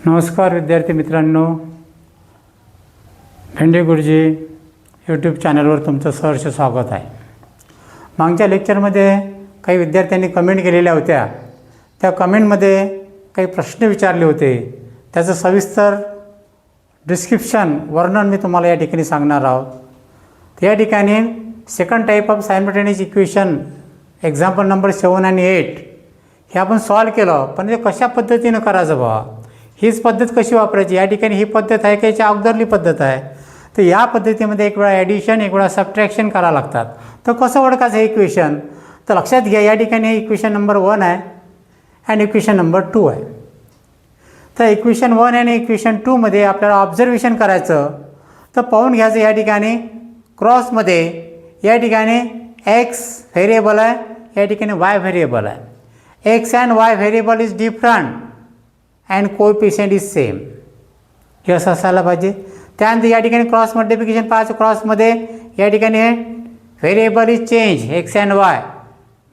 नमस्कार विद्यार्थी मित्रांनो, भेंडे गुरुजी यूट्यूब चॅनलवर तुमचं सहर्ष स्वागत आहे. मागच्या लेक्चरमध्ये काही विद्यार्थ्यांनी कमेंट केलेल्या होत्या. त्या कमेंटमध्ये काही प्रश्न विचारले होते. त्याचं सविस्तर डिस्क्रिप्शन वर्णन मी तुम्हाला या ठिकाणी सांगणार आहोत. या ठिकाणी second type of simultaneous equation example number 7 आणि 8 हे आपण सॉल्व केलं, पण ते कशा पद्धतीनं करायचं बा, हीच पद्धत कशी वापरायची. या ठिकाणी ही पद्धत आहे की याची अगोदरली पद्धत आहे. तर या पद्धतीमध्ये एक वेळा ॲडिशन एक वेळा सबट्रॅक्शन करावं लागतात. तर कसं ओळखायचं हे इक्वेशन, तर लक्षात घ्या या ठिकाणी इक्वेशन नंबर 1 आहे आणि इक्वेशन नंबर 2 आहे. तर इक्वेशन 1 आणि इक्वेशन 2मध्ये आपल्याला ऑब्झर्वेशन करायचं. तर पाहून घ्यायचं या ठिकाणी क्रॉसमध्ये या ठिकाणी एक्स व्हेरिएबल आहे, या ठिकाणी वाय व्हेरिएबल आहे. X and Y variable is different and coefficient is same, हे असं असायला पाहिजे. त्यानंतर या ठिकाणी क्रॉस मल्टिप्लिकेशन पाहायचं. क्रॉसमध्ये या ठिकाणी variable is change x and Y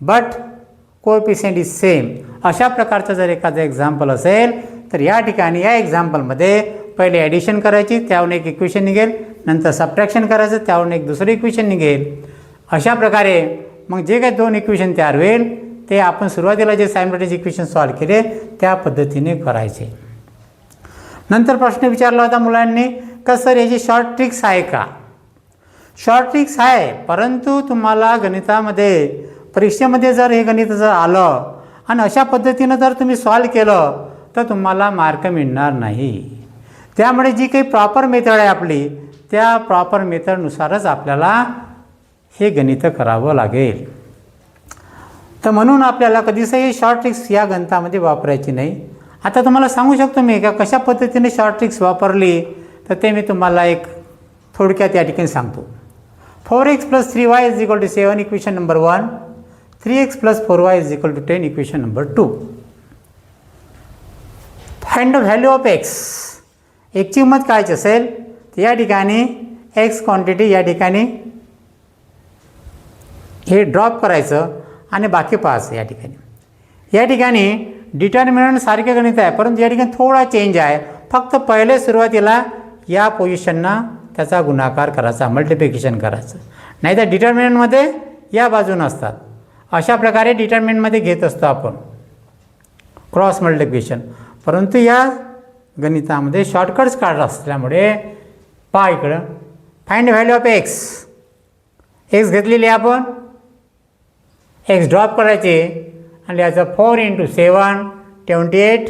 but coefficient is same. अशा प्रकारचं जर एखादं एक्झाम्पल असेल तर या ठिकाणी या एक्झाम्पलमध्ये पहिले ॲडिशन करायची, त्यावरून एक इक्वेशन निघेल, नंतर सबट्रॅक्शन करायचं, त्यावरून एक दुसरं इक्वेशन निघेल. अशा प्रकारे मग जे काही दोन इक्वेशन तयार होईल ते आपण सुरुवातीला जे सायमल्टेनियस इक्वेशन सॉल्व केले त्या पद्धतीने करायचे. नंतर प्रश्न विचारला होता मुलांनी का सर याची शॉर्ट ट्रिक्स आहे का. शॉर्ट ट्रिक्स आहे, परंतु तुम्हाला गणितामध्ये परीक्षेमध्ये जर हे गणित जर आलं आणि अशा पद्धतीनं जर तुम्ही सॉल्व केलं तर तुम्हाला मार्क मिळणार नाही. त्यामुळे जी काही प्रॉपर मेथड आहे आपली त्या प्रॉपर मेथडनुसारच आपल्याला हे गणित करावं लागेल. तर म्हणून आपल्याला कधीचही शॉर्ट ट्रिक्स या गणितामध्ये वापरायची नाही. आता तुम्हाला सांगू शकतो मी का कशा पद्धतीने शॉर्ट ट्रिक्स वापरली, तर ते मी तुम्हाला एक थोडक्यात या ठिकाणी सांगतो. 4x + 3y = 7 equation number 1, 3x + 4y = 10 equation number 2. Find the value of x. ची किंमत कायची असेल तर या ठिकाणी x क्वांटिटी या ठिकाणी हे ड्रॉप करायचं आणि बाकी पाहायचं. या ठिकाणी डिटर्मिनंट सारखे गणित आहे, परंतु या ठिकाणी थोडा चेंज आहे. फक्त पहिले सुरुवातीला या पोझिशनना त्याचा गुणाकार करायचा, मल्टिप्लिकेशन करायचं. नाही तर डिटर्मिनंटमध्ये या बाजून असतात. अशा प्रकारे डिटर्मिनंटमध्ये घेत असतो आपण क्रॉस मल्टिप्लिकेशन. परंतु या गणितामध्ये शॉर्टकट्स काढत असल्यामुळे पहा इकडं फाइंड व्हॅल्यू ऑफ एक्स घेतलेली आपण, एक्स ड्रॉप करायचे आणि याचं 4 × 7 28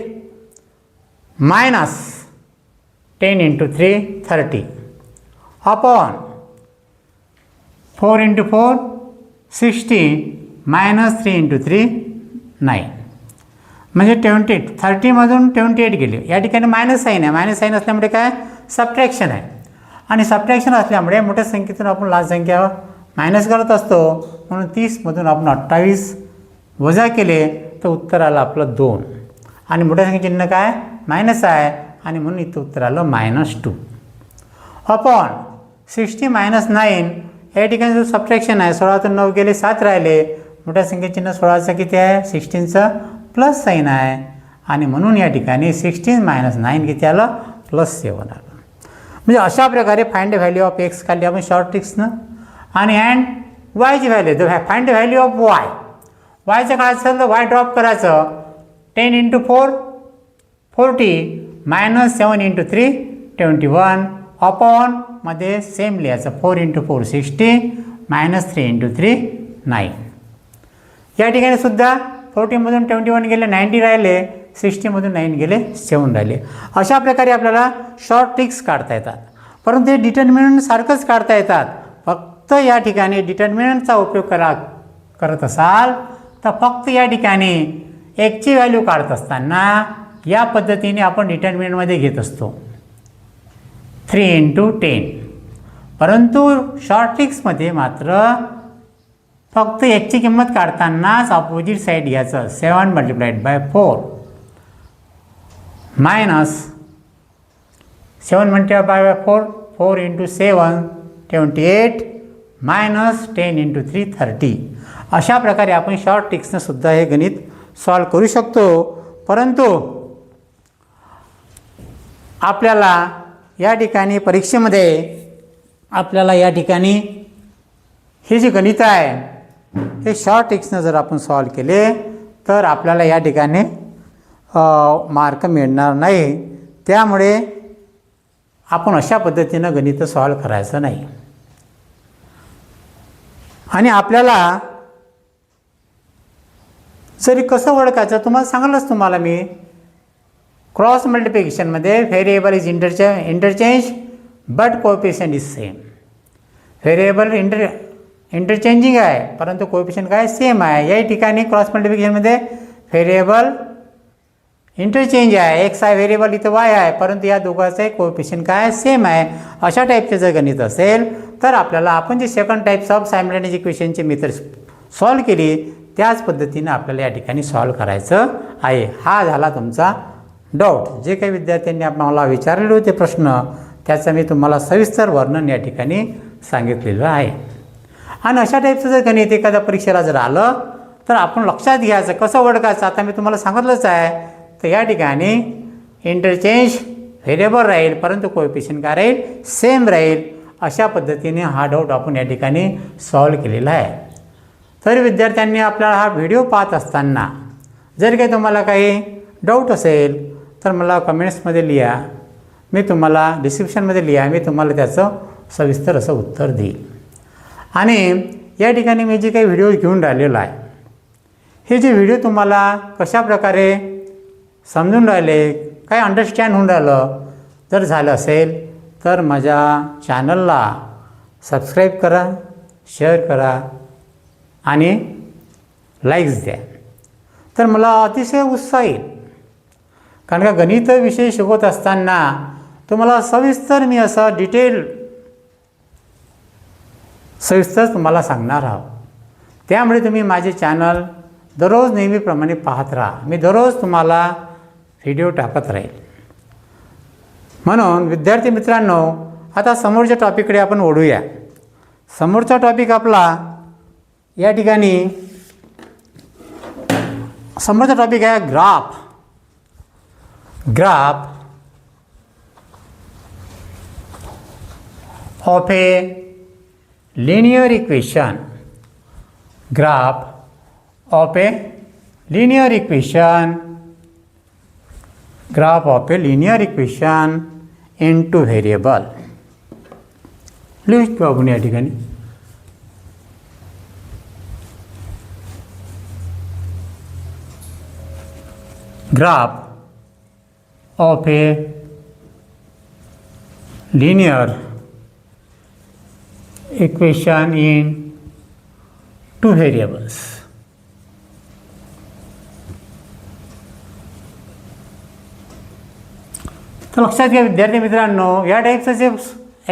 -10 × 3 30 अपॉन 4 × 4 60 -3 × 3 9. म्हणजे 30मधून 28 गेले. या ठिकाणी मायनस साईन आहे. मायनस साईन असल्यामुळे काय सबट्रॅक्शन आहे आणि सबट्रॅक्शन असल्यामुळे मोठ्या संख्येतून आपण लहान संख्या मायनस करत असतो. म्हणून 30मधून आपण 28 वजा केले तर उत्तर आलं आपलं 2 आणि मोठ्या संख्येचे चिन्ह काय मायनस आहे आणि म्हणून इथं उत्तर आलं -2 अपॉन 60 -9. या ठिकाणी जो सबट्रॅक्शन आहे 16तून 9 गेले 7 राहिले. मोठ्या संख्येचे चिन्ह 16चं किती आहे 16चं प्लस साईन आहे आणि म्हणून या ठिकाणी 16 - 9 किती आलं +7 आलं. म्हणजे अशा प्रकारे find the value of X काढली आपण शॉर्ट ट्रिक्सनं. आणि अँड वायची व्हॅल्यू find the value of Y. वायचं काय असेल तर वाय ड्रॉप करायचं. 10 × 4 40 -7 × 3 21 अपॉन मध्ये सेम लिहायचं 4 × 4 60 -3 × 3 9. या ठिकाणी सुद्धा 40मधून 21 गेले 90 राहिले, 60मधून 9 गेले 7 राहिले. अशा प्रकारे आपल्याला शॉर्ट ट्रिक्स काढता येतात, परंतु ते डिटर्मिनंट सारखंच काढता येतात. फक्त या ठिकाणी डिटर्मिनंटचा उपयोग करत असाल तर फक्त या ठिकाणी एक्सची व्हॅल्यू काढत असताना या पद्धतीने आपण डिटर्मिनंटमध्ये घेत असतो 3 × 10. परंतु शॉर्ट ट्रिक्समध्ये मात्र फक्त एक्सची किंमत काढतानाच ऑपोजिट साईड घ्यायचं. 7 × 4 -7 × 4 4 × 7 28 -10 × 3 30. अशा प्रकारे आपण शॉर्ट ट्रिक्सनं सुद्धा हे गणित सॉल्व करू शकतो. परंतु आपल्याला या ठिकाणी परीक्षेमध्ये आपल्याला या ठिकाणी हे जे गणित आहे हे शॉर्ट ट्रिक्सनं जर आपण सॉल्व केले तर आपल्याला या ठिकाणी मार्क मिळणार नाही. त्यामुळे आपण अशा पद्धतीनं गणित सॉल्व करायचं नाही. आणि आपल्याला जरी कसं ओळखायचं तुम्हाला मी क्रॉस मल्टिप्लिकेशनमध्ये variable is interchange but coefficient is same. Variable interchanging आहे परंतु कोएफिशियंट काय सेम आहे. या ठिकाणी क्रॉस मल्टिप्लिकेशनमध्ये व्हेरिएबल इंटरचेंज आहे. एक्स आहे व्हेरिएबल इथं वाय आहे परंतु या दोघांचे कोएफिशियंट काय सेम आहे. अशा टाईपचे जर गणित असेल तर आपल्याला आपण जे सेकंड टाईप्स ऑफ सायमल्टेनियस इक्वेशनची मेथड सॉल्व केली त्याच पद्धतीनं आपल्याला या ठिकाणी सॉल्व करायचं आहे. हा झाला तुमचा डाऊट. जे काही विद्यार्थ्यांनी आम्हाला विचारलेले होते प्रश्न त्याचं मी तुम्हाला सविस्तर वर्णन या ठिकाणी सांगितलेलं आहे. आणि अशा टाईपचं जर गणित एखाद्या परीक्षेला जर आलं तर आपण लक्षात घ्यायचं कसं ओळखायचं आता मी तुम्हाला सांगितलंच आहे. तर या ठिकाणी इंटरचेंज व्हेरिएबल राहील परंतु कोएफिशियंट काय राहील सेम राहील. अशा पद्धतीने हा डाऊट आपण या ठिकाणी सॉल्व केलेला आहे. तर विद्यार्थ्यांनी आपला हा व्हिडिओ पाहत असताना जर काही तुम्हाला काही डाऊट असेल तर मला कमेंट्समध्ये लिहा. मी तुम्हाला डिस्क्रिप्शनमध्ये लिहा. मी तुम्हाला त्याचं सविस्तर असं उत्तर देईल. आणि या ठिकाणी मी जे काही व्हिडिओ घेऊन राहिलेलो आहे हे जे व्हिडिओ तुम्हाला कशाप्रकारे समजून राहिले काय अंडरस्टँड होऊन राहिलं जर झालं असेल तर माझ्या चॅनलला सबस्क्राईब करा, शेअर करा आणि लाईक्स द्या. तर मला अतिशय उत्साह येईल. कारण का गणित विषय शिकवत असताना तुम्हाला सविस्तर मी असं सविस्तर तुम्हाला सांगणार आहोत. त्यामुळे तुम्ही माझे चॅनल दररोज नेहमीप्रमाणे पाहत राहा. मी दररोज तुम्हाला व्हिडिओ टाकत राहील. म्हणून विद्यार्थी मित्रांनो आता समोरच्या टॉपिककडे आपण ओढूया. समोरचा टॉपिक आपला या ठिकाणी समोरचा टॉपिक आहे graph of A linear equation. Graph of a linear equation. Graph of a linear equation into variable. लिहू आपण या ठिकाणी graph of a linear equation in two variables. तर लक्षात घ्या विद्यार्थी मित्रांनो या टाईपचं जे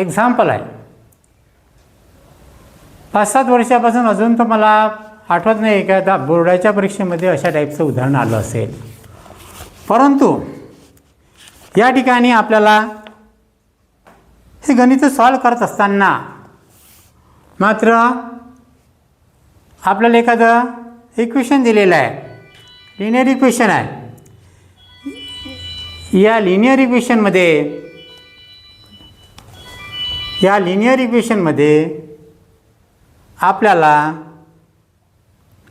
एक्झाम्पल आहे 5-7 वर्षापासून अजून तर मला आठवत नाही का बोर्डाच्या परीक्षेमध्ये अशा टाईपचं उदाहरण आलं असेल. परंतु या ठिकाणी आपल्याला हे गणित सॉल्व करत असताना मात्र आपल्याला एखादं इक्वेशन दिलेलं आहे. लिनियर इक्वेशन आहे. या लिनियर इक्वेशनमध्ये आपल्याला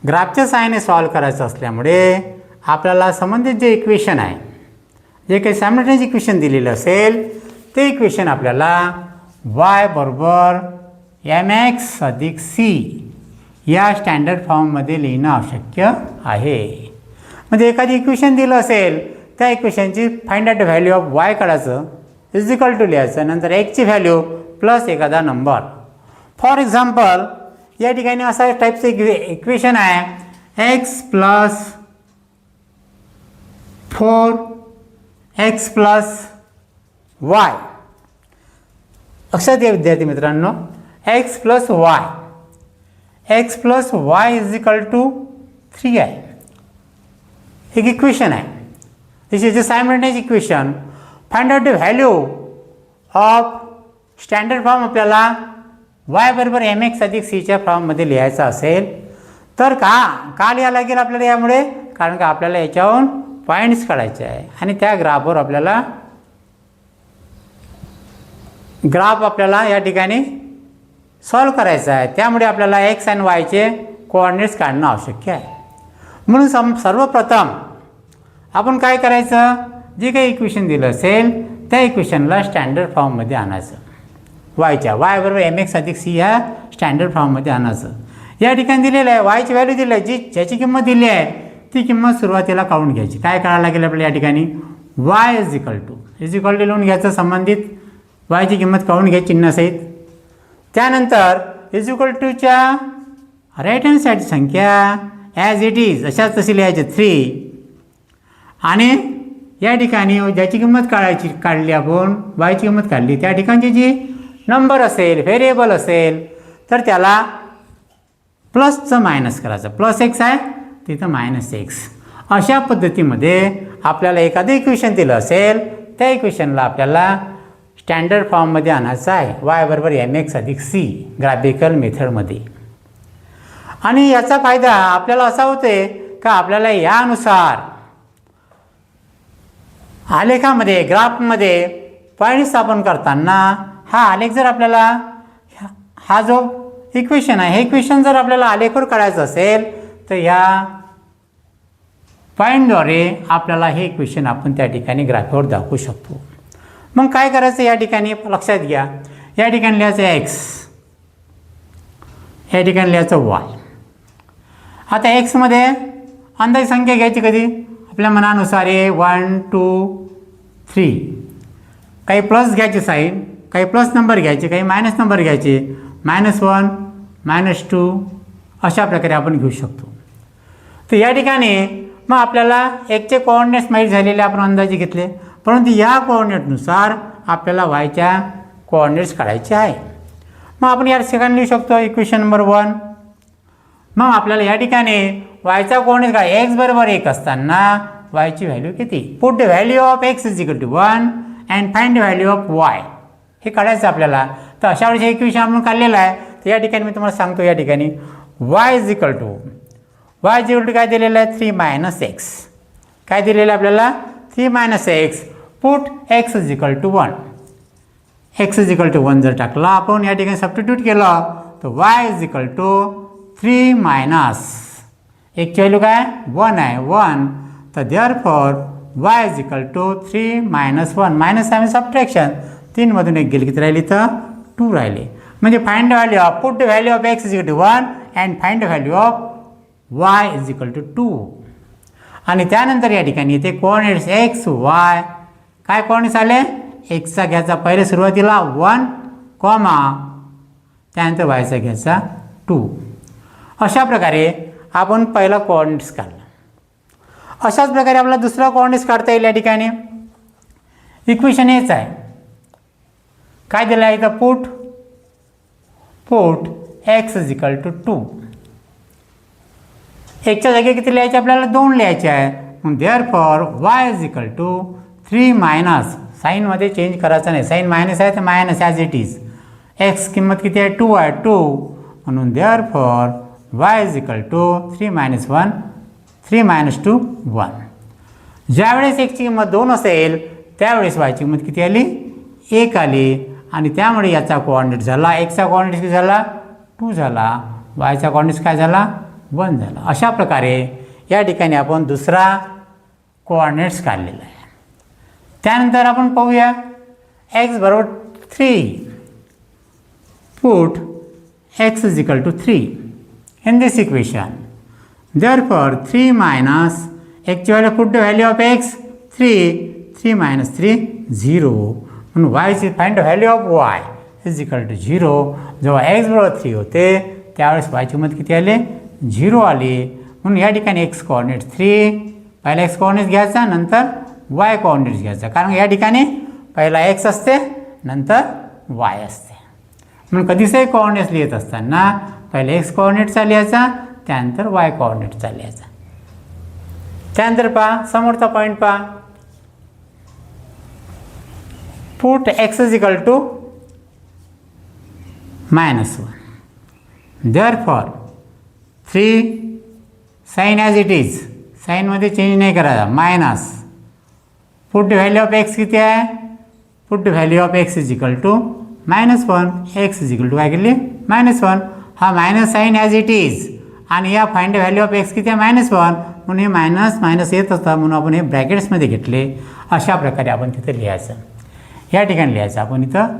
ग्राफच्या सहाय्याने सॉल्व करायचं असल्यामुळे आपल्याला संबंधित जे इक्वेशन आहे जे काही सायमल्टेनियस इक्वेशन दिलेलं असेल ते इक्वेशन आपल्याला y बरोबर mx अधिक c या स्टँडर्ड फॉर्ममध्ये लिहिणं आवश्यक आहे. म्हणजे एखादी इक्वेशन दिलं असेल त्या इक्वेशनची find out value of y काढायचं इज इक्वल टू लिहायचं नंतर एक्सची व्हॅल्यू प्लस एखादा नंबर. फॉर एक्झाम्पल या ठिकाणी असा टाईपचं इक्वेशन आहे x plus 4x plus y. लक्षात घ्या विद्यार्थी मित्रांनो x plus y is equal to 3 आहे. एक इक्वेशन आहे. This is a simultaneous equation. Find out the value of standard form आपल्याला y बरोबर mx अधिक cच्या फॉर्ममध्ये लिहायचा असेल तर का लिहायला लागेल आपल्याला यामुळे कारण का आपल्याला याच्याहून पॉईंट्स काढायचे आहे आणि त्या ग्राफवर आपल्याला ग्राफ आपल्याला या ठिकाणी सॉल्व करायचा आहे, त्यामुळे आपल्याला एक्स आणि वायचे कोऑर्डिनेट्स काढणं आवश्यक आहे. म्हणून सर्वप्रथम आपण काय करायचं, जे काही इक्वेशन दिलं असेल त्या इक्वेशनला स्टँडर्ड फॉर्ममध्ये आणायचं. वायच्या वाय बरोबर mx अधिक c ह्या स्टँडर्ड फॉर्ममध्ये आणायचं. या ठिकाणी दिलेलं आहे वायची व्हॅल्यू दिली आहे, ज्याची किंमत दिली आहे ती किंमत सुरुवातीला काढून घ्यायची. काय करायला लागेल आपल्याला या ठिकाणी y इज इक्वल टू लिहून घ्यायचं, संबंधित वायची किंमत काढून घ्यायची चिन्हासहित. त्यानंतर इज इक्वल टूच्या राईट हँड साईडची संख्या ॲज इट इज अशाच तशी लिहायचे 3 आणि या ठिकाणी ज्याची किंमत काढली आपण वायची किंमत काढली त्या ठिकाणची जी नंबर असेल व्हेरिएबल असेल तर त्याला प्लसचं मायनस करायचं. प्लस एक्स आहे तिथं मायनस एक्स. अशा पद्धतीमध्ये आपल्याला एखादं इक्वेशन दिलं असेल त्या इक्वेशनला आपल्याला स्टँडर्ड फॉर्ममध्ये आणायचं आहे. वाय बरोबर mx अधिक c ग्राफिकल मेथडमध्ये. आणि याचा फायदा आपल्याला असा होते का आपल्याला यानुसार आलेखामध्ये ग्राफमध्ये पॉईंट स्थापन करताना हा आलेख जर आपल्याला हा जो इक्वेशन आहे हे इक्वेशन जर आपल्याला आलेखवर काढायचं असेल तर ह्या पॉईंटद्वारे आपल्याला हे इक्वेशन आपण त्या ठिकाणी ग्राफवर दाखवू शकतो. मग काय करायचं या ठिकाणी लक्षात घ्या, या ठिकाणी लिहायचं एक्स, या ठिकाणी लिहायचं वाय. आता एक्समध्ये अंदाज संख्या घ्यायची कधी आपल्या मनानुसार आहे 1 2 3. काही प्लस घ्यायचे साईन, काही प्लस नंबर घ्यायचे, काही मायनस नंबर घ्यायचे, -1 -2 अशा प्रकारे आपण घेऊ शकतो. तर या ठिकाणी मग आपल्याला एकचे कोऑर्डिनेट्स माहीत झालेले आपण अंदाजे घेतले, परंतु या कोऑर्डिनेटनुसार आपल्याला वायच्या कोऑर्डिनेट्स काढायचे आहे. मग आपण या ठिकाणी लिहू शकतो इक्वेशन नंबर 1. मग आपल्याला या ठिकाणी वायचा कोऑर्डिनेट काय एक्स बरोबर 1 असताना वायची व्हॅल्यू किती, put the value of X is equal to 1 and find the value of Y हे काढायचं आपल्याला. तर अशा वेळेस हे इक्वेशन आपण काढलेलं आहे. तर या ठिकाणी मी तुम्हाला सांगतो या ठिकाणी वाय इज इक्वल टू काय दिलेलं आहे 3 - x. काय दिलेलं आहे आपल्याला 3 - x. Put x is equal to 1. x is equal to 1 जर टाकला आपण या ठिकाणी सबस्टिट्यूट केलं तर y is equal to 3 minus एक्सची व्हॅल्यू काय 1 आहे 1. तर therefore y is equal to 3 - 1 minus आहे सबट्रॅक्शन 3 मधून 1 गेली किती राहिली तर 2 राहिले. म्हणजे find the value of put the value of x is equal to 1 and find the value of y is equal to 2. आणि त्यानंतर या ठिकाणी येते कोऑर्डिनेट्स x y. काय कोऑर्डिनेट्स आले एक्सचा घ्यायचा पहिले सुरुवातीला 1 कॉमा त्यानंतर वायचा घ्यायचा 2. अशा प्रकारे आपण पहिला कोऑर्डिनेट्स काढला. अशाच प्रकारे आपल्याला दुसरा कोऑर्डिनेट्स काढता येईल. या ठिकाणी इक्वेशन हेच आहे. काय दिलं आहे इथं put x is equal to 2. एकच्या जागी किती लिहायचे आपल्याला 2 लिहायचे आहे. मग therefore y is equal to 3 minus साईनमध्ये चेंज करायचं नाही, साईन मायनस आहे तर minus as it is. X किंमत किती आहे 2 आहे 2 म्हणून therefore y is equal to 3 - 1 3 - 2 1. ज्यावेळेस एक्सची किंमत 2 असेल त्यावेळेस वायची किंमत किती आली 1 आली. आणि त्यामुळे याचा कोऑर्डिनेट झाला एक्सचा कोऑर्डिनेट किती झाला 2 झाला, वायचा कोऑर्डिनेट काय झाला 1 झाला. अशा प्रकारे या ठिकाणी आपण दुसरा कोऑर्डिनेट्स काढलेला आहे. त्यानंतर आपण पाहूया x बरोबर 3. Put x is equal to 3 in this equation. Therefore 3 minus एक्सची value put the value of x 3 - 3 0. म्हणून y is find the value of y is equal to 0. जेव्हा x बरोबर 3 होते त्यावेळेस y ची किंमत किती आली 0 आली. म्हणून या ठिकाणी x कोऑर्डिनेट 3 पहिला x कोऑर्डिनेट घ्यायचा नंतर y कोऑर्डिनेट घ्यायचा, कारण या ठिकाणी पहिला x असते नंतर y असते. म्हणून कधीचही कोऑर्डिनेट्स लिहित असताना पहिले x कोऑर्डिनेटचा लिहायचा त्यानंतर y कोऑर्डिनेटचा लिहायचा. त्यानंतर पहा समोरचा पॉईंट पहा put x is equal to -1. Therefore 3 sign as it is साईनमध्ये चेंज नाही करायचा minus put the value of x किती आहे put the value of x is equal to -1 x is equal to काय केली -1 हा minus sign as it is आणि या फाइंड व्हॅल्यू ऑफ एक्स किती आहे -1 म्हणून हे मायनस मायनस येत असतात म्हणून आपण हे ब्रॅकेट्समध्ये घेतले. अशा प्रकारे आपण तिथे लिहायचं. या ठिकाणी लिहायचं आपण इथं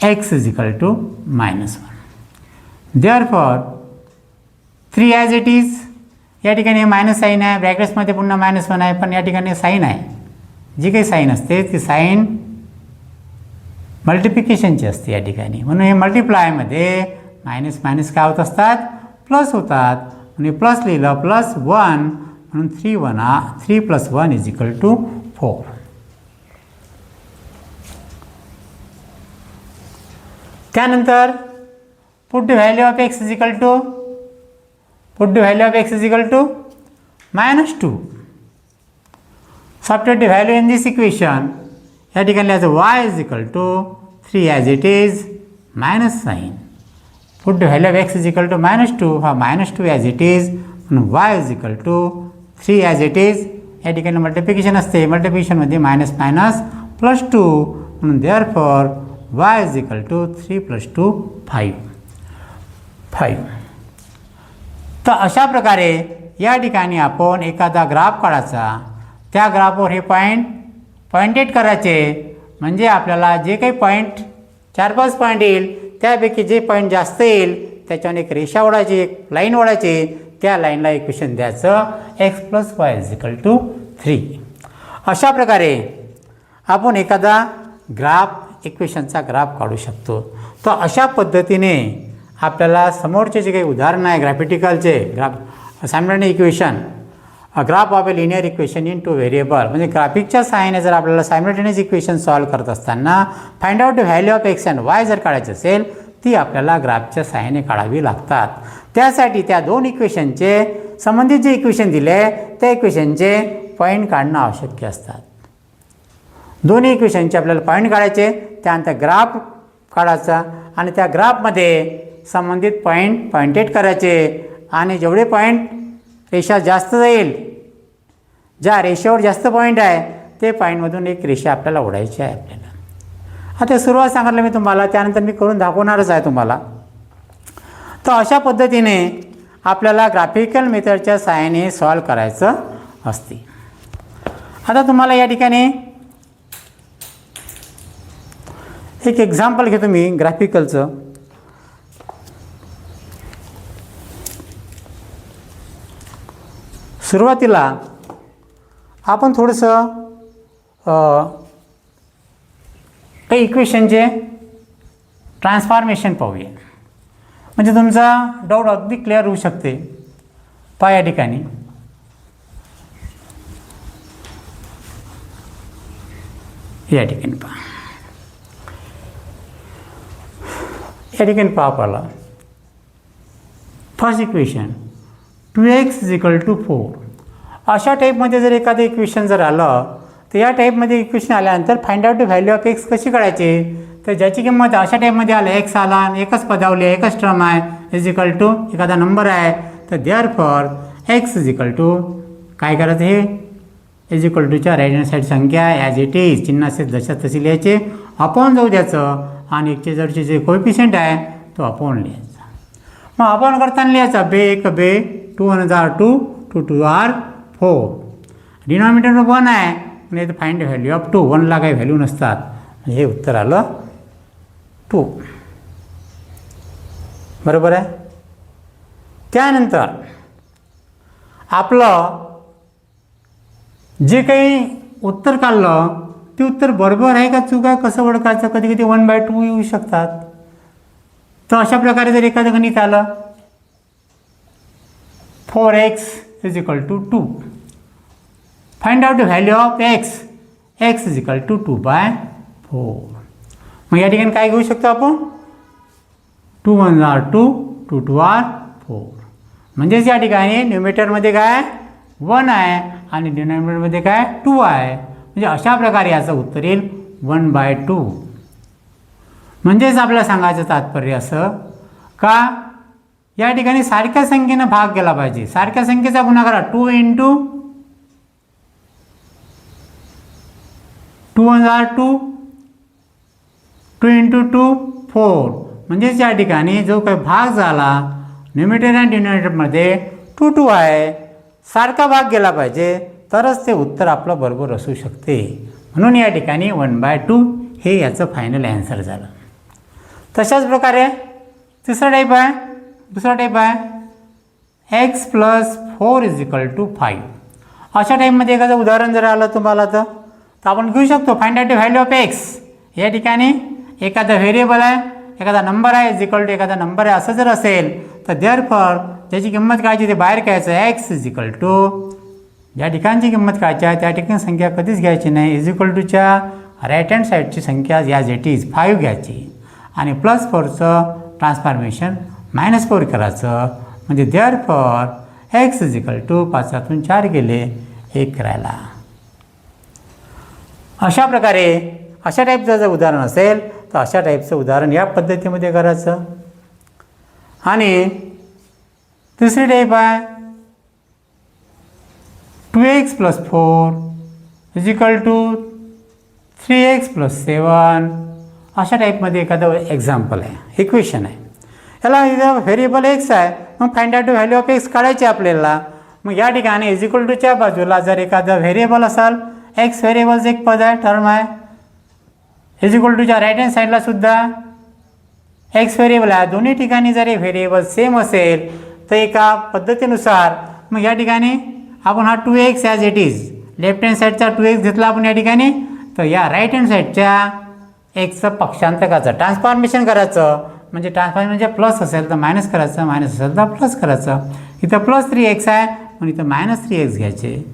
x is equal to -1 therefore 3 as it is. या ठिकाणी मायनस साईन आहे ब्रॅकेट्समध्ये पुन्हा -1 आहे पण या ठिकाणी साईन आहे. जी काही साईन असते ती साईन मल्टिप्लिकेशनची असते या ठिकाणी म्हणून हे मल्टिप्लायमध्ये मायनस मायनस काय होत असतात प्लस होतात आणि प्लस लिहिलं +1 म्हणून 3 + 1 इज इक्वल टू 4. त्यानंतर put the value of x is equal to -2. Substitute the value in this equation. या ठिकाणी लिहायचं y is equal to 3 as it is minus sign. Put the value of x is equal to -2 हा -2 as it is म्हणून y is equal to 3 as it is. या ठिकाणी multiplication असते मल्टिप्लिकेशनमध्ये minus minus +2 म्हणून therefore y is equal to 3 + 2 5. तर अशा प्रकारे या ठिकाणी आपण एखादा ग्राफ काढायचा. त्या ग्राफवर हे पॉइंटेड करायचे म्हणजे आपल्याला जे काही पॉईंट 4-5 पॉईंट येईल त्यापैकी जे पॉईंट जास्त येईल त्याच्यावर एक रेषा ओढायची एक लाईन ओढायची. त्या लाईनला इक्वेशन द्यायचं x + y = 3. अशा प्रकारे आपण एखादा इक्वेशनचा ग्राफ काढू शकतो. तर अशा पद्धतीने आपल्याला समोरचे जे काही उदाहरण आहे ग्राफिकलचे simultaneous equation graph of a linear equation in 2 variable म्हणजे ग्राफिकच्या सहाय्याने जर आपल्याला सायमल्टेनियस इक्वेशन सॉल्व्ह करत असताना find out the value of x and y जर काढायचं असेल ती आपल्याला ग्राफच्या सहाय्याने काढावी लागतात. त्यासाठी त्या दोन इक्वेशनचे संबंधित जे इक्वेशन दिले त्या इक्वेशनचे पॉईंट काढणं आवश्यक असतात. दोन्ही इक्वेशनचे आपल्याला पॉईंट काढायचे त्यानंतर ग्राफ काढायचा आणि त्या ग्राफमध्ये संबंधित पॉइंटेड करायचे आणि जेवढे पॉईंट रेषा जास्त जाईल ज्या रेषेवर जास्त पॉईंट आहे ते पॉईंटमधून एक रेषा आपल्याला ओढायची आहे. आपल्याला आता सुरुवात सांगितलं मी तुम्हाला त्यानंतर मी करून दाखवणारच आहे तुम्हाला. तर अशा पद्धतीने आपल्याला ग्राफिकल मेथडच्या सहाय्याने सॉल्व्ह करायचं असते. आता तुम्हाला या ठिकाणी एक एक्झाम्पल घेतो मी ग्राफिकलचं. सुरुवातीला आपण थोडंसं काही इक्वेशनचे ट्रान्सफॉर्मेशन पाहूया म्हणजे तुमचा डाऊट अगदी क्लिअर होऊ शकते. पहा या ठिकाणी पहा पहिला फर्स्ट इक्वेशन 2x = 4. अशा टाईपमध्ये जर एखादं इक्वेशन जर आलं तर या टाईपमध्ये इक्वेशन आल्यानंतर find out the value of x कशी काढायची तर ज्याची किंमत अशा टाईपमध्ये आलं x आला आणि एकच पदावली एकच टर्म आहे = एखादा नंबर आहे तर देअरफॉर x काय करायचं हे च्या राईट हँड साईड संख्या ॲज इट इज चिन्हाचे जशा तशी लिहायचे अपॉन जाऊ द्यायचं आणि एकचे जरचे जे कोएफिशियंट आहे तो अपॉन लिहायचा. मग अपॉन करताना लिहायचा बे 2 × 2 2 2 r 4 डिनॉमिनेटर 1 आहे म्हणजे फाइंड व्हॅल्यू ऑफ 2 1ला काही व्हॅल्यू नसतात हे उत्तर आलं 2. बरोबर आहे. त्यानंतर आपलं जे काही उत्तर काढलं ते उत्तर बरोबर आहे का चूक आहे कसं ओळखायचं कधी कधी 1/2 येऊ शकतात. तर अशा प्रकारे जर एखादं गणित आलं 4x = 2 find out the value of x = 2/4. मग या ठिकाणी काय घेऊ शकतो आपण 2 × 2 2 2 r 4 म्हणजेच या ठिकाणी न्यूमेटरमध्ये काय 1 आहे आणि डिनॉमिनेटरमध्ये काय 2 आहे म्हणजे अशा प्रकारे याचं उत्तर येईल 1/2. म्हणजेच आपल्याला सांगायचं तात्पर्य असं का या ठिकाणी सारख्या संख्येनं भाग केला पाहिजे. सारख्या संख्येचा गुणाकार 2 × 2 × 2 2 × 2 4, म्हणजेच या ठिकाणी जो काही भाग झाला न्यूमरेटर आणि डिनॉमिनेटरमध्ये 2 2 आहे, सारखा भाग गेला पाहिजे तरच ते उत्तर आपलं बरोबर असू शकते. म्हणून या ठिकाणी 1/2 हे याचं फायनल ॲन्सर झालं. तशाच प्रकारे दुसरा टाईप आहे x + 4 = 5. अशा टाईपमध्ये एखादं उदाहरण जर आलं तुम्हाला तर आपण घेऊ शकतो. Find out the value of x. या ठिकाणी एखादा व्हेरिएबल आहे, एखादा नंबर आहे, एखादा नंबर आहे असं जर असेल तर देअरफॉर ज्याची किंमत काढायची ते बाहेर घ्यायचं. x ज्या ठिकाणची किंमत काढायची आहे त्या ठिकाणी संख्या कधीच घ्यायची नाही. च्या राईट हँड साईडची संख्या ॲज इट इज 5 घ्यायची आणि +4चं ट्रान्सफॉर्मेशन -4 करायचं. म्हणजे देअरफॉर x 5 4 गेले 1 करायला. अशा प्रकारे अशा टाईपचं जर उदाहरण असेल तर अशा टाईपचं उदाहरण या पद्धतीमध्ये करायचं. आणि दुसरी टाईप आहे 2x + 4 = 3x + 7. अशा टाईपमध्ये एखादं एक्झाम्पल आहे, इक्वेशन आहे. याला इथं व्हेरिएबल x आहे, मग find out the value of x काढायची आपल्याला. मग या ठिकाणी च्या बाजूला जर एखादं व्हेरिएबल असाल, x व्हेरिएबलचं एक पद आहे, टर्म आहे. च्या राईट हँड साईडला सुद्धा x व्हेरिएबल आहे. दोन्ही ठिकाणी जर हे व्हेरिएबल सेम असेल तर एका पद्धतीनुसार मग या ठिकाणी आपण हा 2x as it is left hand साईडचा 2x घेतला आपण या ठिकाणी, तर या राईट हँड साईडच्या एक्सचं पक्षांतर करायचं, ट्रान्सफॉर्मेशन करायचं. म्हणजे ट्रान्सफॉर्मेशन म्हणजे प्लस असेल तर मायनस करायचं, मायनस असेल तर प्लस करायचं. इथं +3x आहे पण इथं -3x घ्यायचे.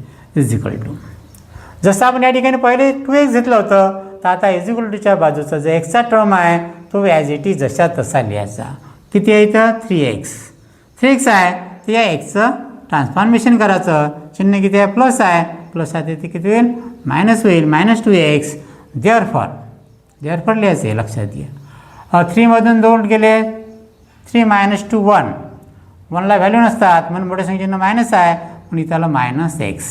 जसं आपण या ठिकाणी पहिले 2x घेतलं होतं तर आता च्या बाजूचा जो एक्सचा टर्म आहे तो ॲज इट इज जशा तसा लिहायचा. किती आहे इथं 3x आहे तर या एक्सचं ट्रान्सफॉर्मेशन करायचं. चिन्ह किती आहे प्लस आहे, प्लस आहे ते किती होईल मायनस होईल, -2x. देअरफॉर लिहायचं आहे, लक्षात घ्या. 3मधून 2 गेले 3 - 2 1. 1ला व्हॅल्यू नसतात म्हणून मोठ्या संख्येनं मायनस आहे पण इथं -x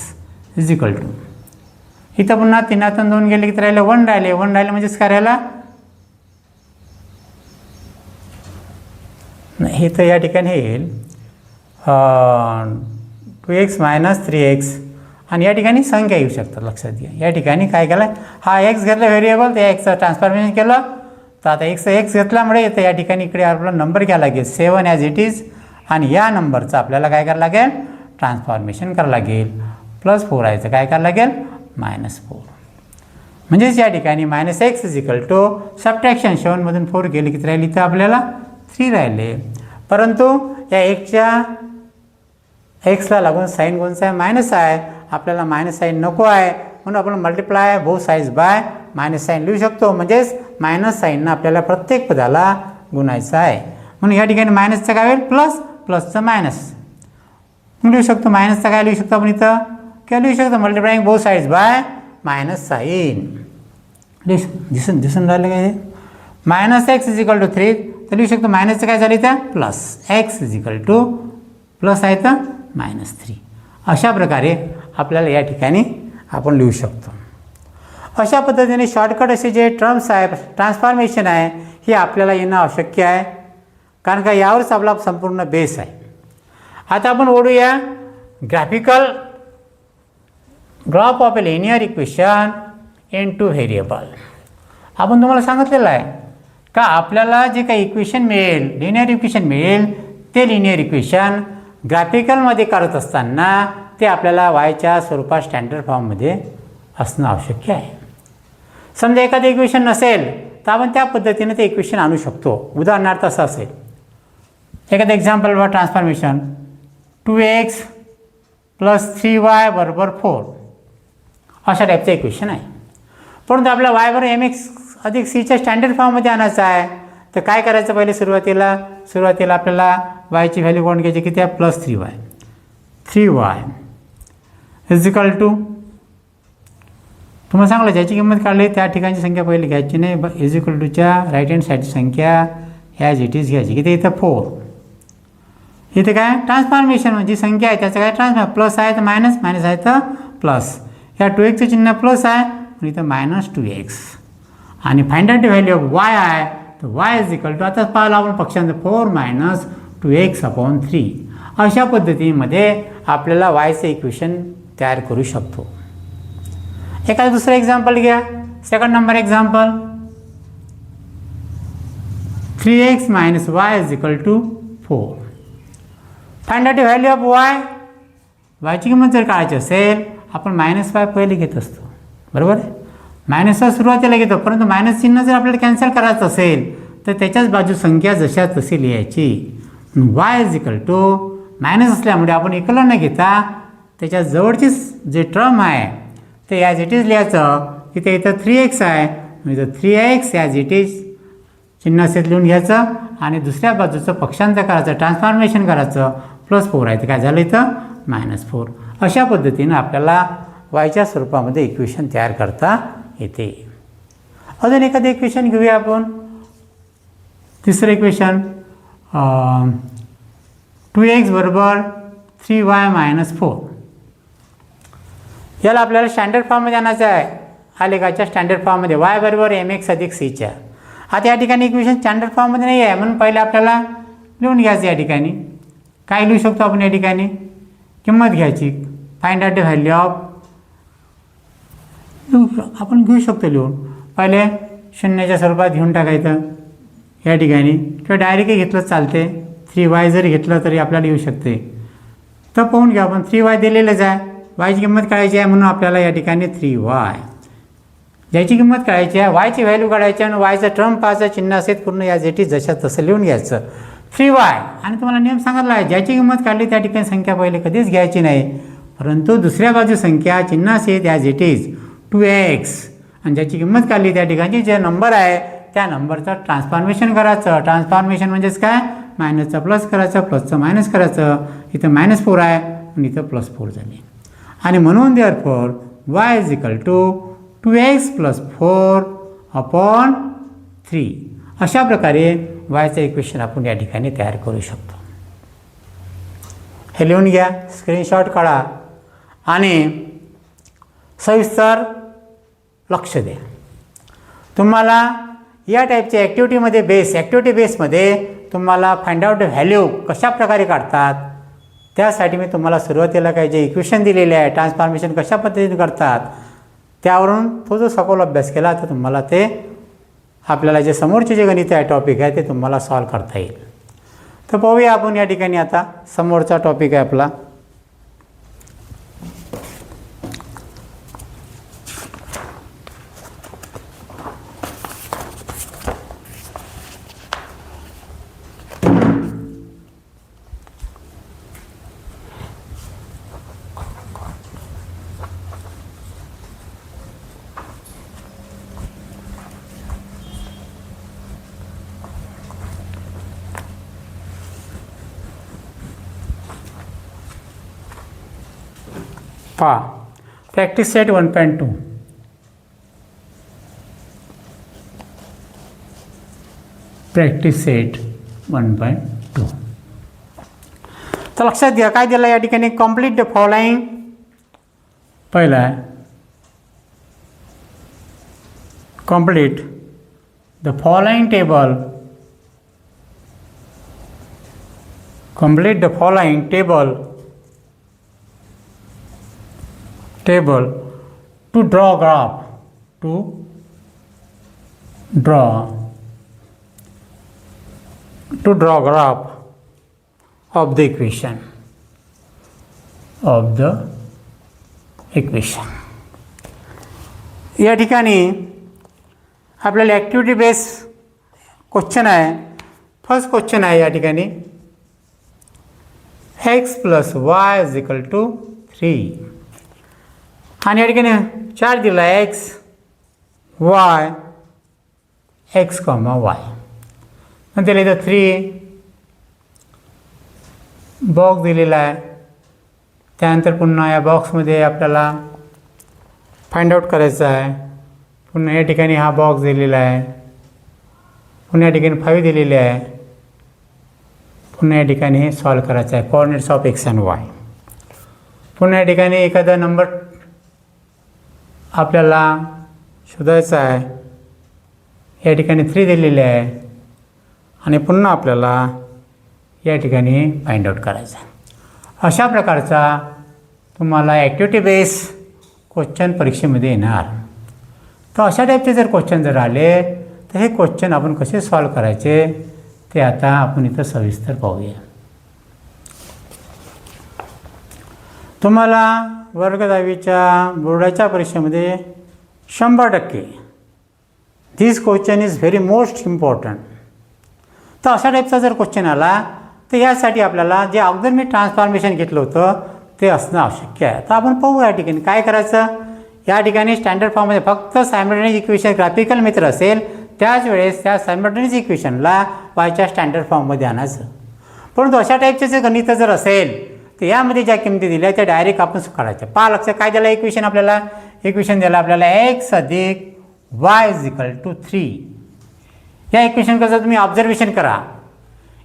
इथं पुन्हा 3तून 2 गेले की राहिले 1 राहिले म्हणजेच काय राहिला हे तर या ठिकाणी हे येईल 2x - 3x. आणि या ठिकाणी संख्या येऊ शकतात, लक्षात घ्या. या ठिकाणी काय केलं, हा x घेतला व्हेरिएबल, त्या एक्सचं ट्रान्सफॉर्मेशन केलं तर आता x घेतल्यामुळे येतं या ठिकाणी इकडे आपल्याला नंबर घ्यायला लागेल 7 ॲज इट इज. आणि या नंबरचं आपल्याला काय करावं लागेल ट्रान्सफॉर्मेशन करावं लागेल. +4 आहे तर काय करावं लागेल -4. म्हणजेच या ठिकाणी -x सबट्रॅक्शन 7मधून 4 गेले किती राहिले तर आपल्याला 3 राहिले. परंतु या एक्सला लागून साईन कोणचा आहे मायनस आहे, आपल्याला मायनस साईन नको आहे म्हणून आपण multiply both sides by minus sign लिहू शकतो. म्हणजेच मायनस साईननं आपल्याला प्रत्येक पदाला गुणायचं आहे. म्हणून या ठिकाणी मायनसचं काय होईल प्लसचं मायनस लिहू शकतो. मायनसचं काय लिहू शकतो आपण इथं काय लिहू शकतो multiplying both sides by minus sign. दिसून राहिलं काय -x 3 तर लिहू शकतो. मायनसचं काय झालं इथं +x प्लस आहे तर -3. अशा प्रकारे आपल्याला या ठिकाणी आपण लिहू शकतो. अशा पद्धतीने शॉर्टकट असे जे टर्म्स आहे ट्रान्सफॉर्मेशन आहे हे आपल्याला येणं आवश्यक आहे, कारण का यावरच आपला संपूर्ण बेस आहे. आता आपण ओढूया graphical graph of a linear equation in 2 variable. आपण तुम्हाला सांगितलेलं आहे का आपल्याला जे काही इक्वेशन मिळेल लिनियर इक्वेशन मिळेल ते लिनियर इक्वेशन ग्राफिकलमध्ये करत असताना ते आपल्याला वायच्या स्वरूपात स्टँडर्ड फॉर्ममध्ये असणं आवश्यक आहे. समजा एखादं इक्वेशन नसेल तर आपण त्या पद्धतीने ते इक्वेशन आणू शकतो. उदाहरणार्थ असं असेल एखादं एक्झाम्पल व ट्रान्सफॉर्मेशन 2x + 3y = 4 अशा टाईपचं इक्वेशन आहे. परंतु आपल्याला y = mx + c स्टँडर्ड फॉर्ममध्ये आणायचं आहे तर काय करायचं पहिले सुरुवातीला आपल्याला yची व्हॅल्यू कोण घ्यायची किती आहे +3y 3y तुम्हाला सांगलं ज्याची किंमत काढली त्या ठिकाणची संख्या पहिली घ्यायची नाही. च्या राईट हँड साईडची संख्या ॲज इट इज घ्यायची किती इथं 4. इथे काय ट्रान्सफॉर्मेशन म्हणजे संख्या आहे त्याचं काय ट्रान्सफॉर्म प्लस आहे तर मायनस आहे तर प्लस. या 2x चिन्ह प्लस आहे आणि इथं -2x आणि find out the value of Y आहे, तर वाय इज इक्वल टू, आता पाहिलं आपण पक्षांचं 4 - 2x/3. अशा पद्धतीमध्ये आपल्याला वायचं इक्वेशन तयार करू शकतो. एखादं दुसरं एक्झाम्पल घ्या. Second number example, 3x - y = 4. Find out the value of Y. वायची किंमत जर काढायची असेल आपण -y पहिले घेत असतो, बरोबर आहे. मायनसला सुरुवातीला घेतो, परंतु मायनस चिन्ह जर आपल्याला कॅन्सल करायचं असेल तर त्याच्याच बाजू संख्या जशा तशी लिहायची. y = मायनस असल्यामुळे आपण एकला न घेता त्याच्या जवळचीच जे टर्म आहे ते ॲज इट इज लिहायचं. तिथे इथं 3x आहे, इथं 3x ॲज इट इज चिन्ह असेल लिहून घ्यायचं आणि दुसऱ्या बाजूचं पक्षांतर करायचं, ट्रान्सफॉर्मेशन करायचं. +4 आहे, ते काय झालं इथं -4. अशा पद्धतीनं आपल्याला वायच्या स्वरूपामध्ये इक्वेशन तयार करता येते. अजून एखादं इक्वेशन घेऊया आपण. तिसरं इक्वेशन, 2x = 3y - 4. याला आपल्याला स्टँडर्ड फॉर्ममध्ये आणायचं आहे. आलेखाच्या स्टँडर्ड फॉर्ममध्ये y = mx + c. आता या ठिकाणी इक्वेशन स्टँडर्ड फॉर्ममध्ये नाही आहे, म्हणून पहिले आपल्याला लिहून घ्यायचं. या ठिकाणी काय लिहू शकतो आपण? या ठिकाणी किंमत घ्यायची, find out the value of, आपण घेऊ शकतो लिहून. पहिले शून्याच्या स्वरूपात घेऊन टाकायचं या ठिकाणी, किंवा डायरेक्टही घेतलं चालते. 3y जरी घेतलं तरी आपल्याला येऊ शकते. तर पाहून घ्या आपण, 3y दिलेलंच आहे, वायची किंमत काढायची आहे, म्हणून आपल्याला या ठिकाणी 3y ज्याची किंमत काढायची आहे, वायची व्हॅल्यू काढायची आणि वायचा टर्म पाहायचं, चिन्ह असेल पूर्ण या जेटी जशा तसं लिहून घ्यायचं 3y. आणि तुम्हाला नियम सांगितला आहे, ज्याची किंमत काढली त्या ठिकाणी संख्या पहिले कधीच घ्यायची नाही, परंतु दुसऱ्या बाजू संख्या चिन्ह असेल ॲज इट इज 2x, आणि ज्याची किंमत काढली त्या ठिकाणी जे नंबर आहे त्या नंबरचं ट्रान्सफॉर्मेशन करायचं. ट्रान्सफॉर्मेशन म्हणजेच काय? मायनसचा प्लस करायचं, प्लसचं मायनस करायचं. इथं -4 आहे आणि इथं +4 झाले. आणि म्हणून देअरफॉर y = 2x + 4/3. अशा प्रकारे वायचं इक्वेशन आपण या ठिकाणी तयार करू शकतो. हे लिहून घ्या, स्क्रीनशॉट काढा आणि सविस्तर लक्ष द्या. तुम्हाला या टाईपच्या ॲक्टिव्हिटी बेसमध्ये तुम्हाला फाइंड आउट द व्हॅल्यू कशा प्रकारे काढतात, त्यासाठी मी तुम्हाला सुरुवातीला काही जे इक्वेशन दिलेले आहे, ट्रान्सफॉर्मेशन कशा पद्धतीने करतात, त्यावरून तो जो सखोल अभ्यास केला तर तुम्हाला ते आपल्याला जे समोरचे जे गणित आहे टॉपिक आहे ते तुम्हाला सॉल्व करता येईल. तर पाहूया आपण या ठिकाणी. आता समोरचा टॉपिक आहे आपला प्रॅक्टिस सेट 1.2. Practice set 1.2. तर लक्षात घ्या काय दिलं या ठिकाणी. Complete the following. पहिला आहे complete the following table. Complete the following table to draw graph, to draw graph of the equation या ठिकाणी आपल्याला ॲक्टिव्हिटी बेस क्वेश्चन आहे. फर्स्ट क्वेश्चन आहे या ठिकाणी x + y = 3. आणि या ठिकाणी चार्ज दिला आहे x, y, x, y. नंतर इथं 3 बॉक्स दिलेला आहे. त्यानंतर पुन्हा या बॉक्समध्ये आपल्याला फाइंड आउट करायचं आहे. पुन्हा या ठिकाणी हा बॉक्स दिलेला आहे. पुन्हा या ठिकाणी 5 दिलेले आहे. पुन्हा या ठिकाणी हे सॉल्व करायचं आहे, coordinates of x and y. पुन्हा या ठिकाणी एखादा नंबर आपल्याला शोधायचा आहे. या ठिकाणी 3 दिलेले आहे आणि पुन्हा आपल्याला या ठिकाणी फाइंड आउट करायचं आहे. अशा प्रकारचा तुम्हाला ॲक्टिव्हिटी बेस क्वेश्चन परीक्षेमध्ये येणार. तर अशा टाईपचे जर क्वेश्चन जर आले तर हे क्वेश्चन आपण कसे सॉल्व करायचे ते आता आपण इथं सविस्तर पाहूया. तुम्हाला वर्ग 10वीच्या बोर्डाच्या परीक्षेमध्ये 100% this question is very most important. तर अशा टाईपचा जर क्वेश्चन आला तर यासाठी आपल्याला जे अगोदर मी ट्रान्सफॉर्मेशन घेतलं होतं ते असणं आवश्यक आहे. तर आपण पाहू या ठिकाणी काय करायचं. या ठिकाणी स्टँडर्ड फॉर्ममध्ये फक्त सायमल्टेनियस इक्वेशन ग्राफिकल मेथड असेल त्याच वेळेस त्या सायमल्टेनियस इक्वेशनला वायच्या स्टँडर्ड फॉर्ममध्ये आणायचं. परंतु अशा टाईपचे जे गणित जर असेल तर यामध्ये ज्या किमती दिल्या त्या डायरेक्ट आपण काढायच्या. पहा लक्षात काय दिलं इक्वेशन आपल्याला. इक्वेशन दिलं आपल्याला x अधिक y = 3. या इक्वेशन कसं तुम्ही ऑब्झर्वेशन करा.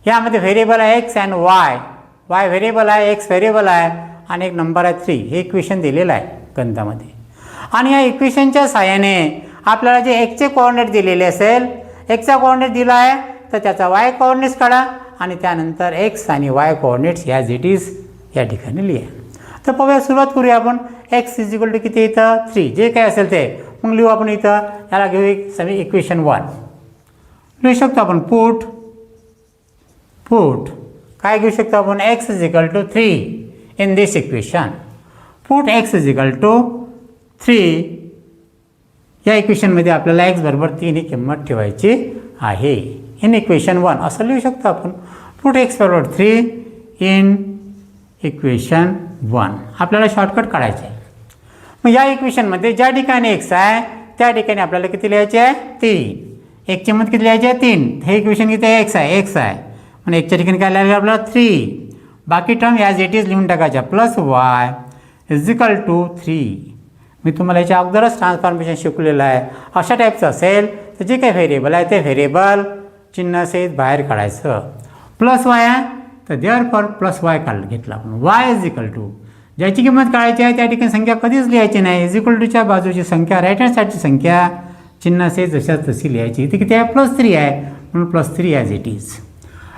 यामध्ये व्हेरिएबल आहे x अँड y व्हेरिएबल आहे, x व्हेरिएबल आहे आणि एक नंबर आहे 3. हे इक्वेशन दिलेलं आहे गणितामध्ये. आणि या इक्वेशनच्या साहाय्याने आपल्याला जे एक्सचे कोऑर्डिनेट दिलेले असेल, एक्सचा कोऑर्डिनेट दिला आहे तर त्याचा वाय कोऑर्डिनेट्स काढा आणि त्यानंतर एक्स आणि Y coordinates as it is या ठिकाणी लिहा. तर पाहूया, सुरुवात करूया आपण. एक्स = किती इथं 3, जे काय असेल ते मग लिहू आपण इथं. याला घेऊ एक समी इक्वेशन 1 लिहू शकतो आपण. पुट काय घेऊ शकतो आपण. x = 3 in this equation. Put x = 3 या इक्वेशनमध्ये आपल्याला x बरोबर 3 ही किंमत ठेवायची आहे. इन इक्वेशन 1 असं लिहू शकतो आपण. पुट x बरोबर 3 इन इक्वेशन 1. आपल्याला शॉर्टकट काढायचे आहे. मग या इक्वेशनमध्ये ज्या ठिकाणी x आहे त्या ठिकाणी आपल्याला किती लिहायचे आहे 3. एक किंमत किती लिहायची आहे 3. हे इक्वेशन किती आहे x आहे. म्हणजे एक्सच्या ठिकाणी काय लिहायला आपल्याला 3. बाकी टर्म ॲज इट इज लिहून टाकायच्या. Plus y = 3. मी तुम्हाला याच्या अगोदरच ट्रान्सफॉर्मेशन शिकवलेलं आहे. अशा टाईपचं असेल तर जे काही व्हेरिएबल आहे ते व्हेरिएबल चिन्हासहित बाहेर काढायचं. प्लस वाय आहे तर देअरफॉर प्लस वाय घेतला आपण. y ज्याची किंमत काढायची आहे त्या ठिकाणी संख्या कधीच लिहायची नाही. च्या बाजूची संख्या राईट हँड साईडची संख्या चिन्हासहित जशाच तशी लिहायची. इथे किती आहे +3 आहे म्हणून +3 ॲज इट इज.